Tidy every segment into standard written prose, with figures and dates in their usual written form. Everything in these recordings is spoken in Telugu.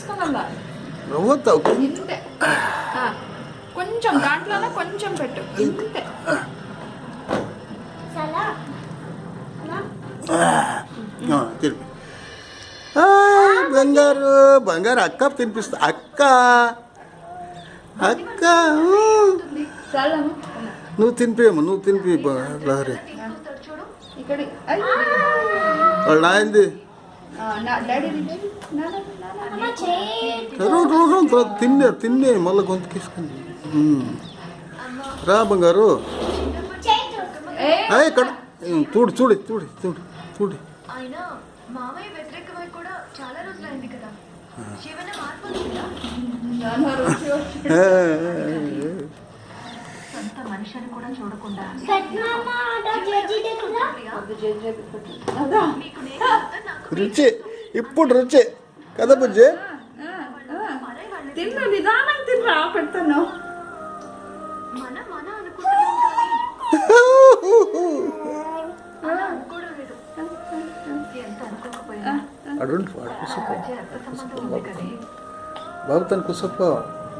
తీసుకున్నా ఇంతే. కొంచెం దాంట్లోనే కొంచెం పెట్టు ఇంతే. తిరిగి బంగారు బంగారు అక్క తినిపిస్తా అక్క అక్క నువ్వు తినిపి లహరి ఇక్కడ వాళ్ళు నాయంది తిన్నే మళ్ళీ గొంతుకేసుకుంది. రా బంగారు ఇక్కడ చూడు చూడు చూడు చూడు చూడు. మామయ్య వ్యతిరేకమై కూడా చాలా రోజులైంది కదా, ఏమైనా మార్పు ఉందా? సొంత మనిషిని కూడా చూడకుండా రుచి ఇప్పుడు రుచి కదా బుజ్జి. తిన్నా నిదానం తిన్నా పెడతాను. మన మన అనుకుంటున్నాం కానీ అనుకోవడం లేదు. ఎంత అనుకోకపోయినా బాబు తను కుసప్ప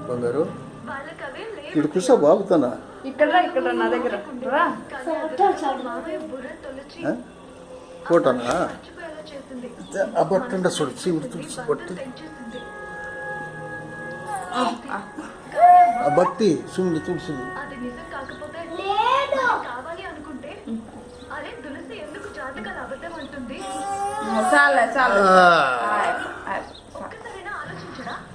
బంగారు వాళ్ళకి అవే లేవు. ఇటు కుసా బాబు తన ఇక్కడ నా దగ్గర రా. మామయ్య బుర్ర తొలిచి ఫోటోనా మర్చిపోయేలా చేసింది, ఆ బట్ట చూడు చీవుడు తుడిచి బట్టి పెంచేసింది. ఆ బట్టి చూడు తుడిచింది. అది నిజం కాకపోతే కావాలి అనుకుంటే అరే తులసి ఎందుకు జాతకాలు అబద్ధం అంటుంది? చాలే చాలే.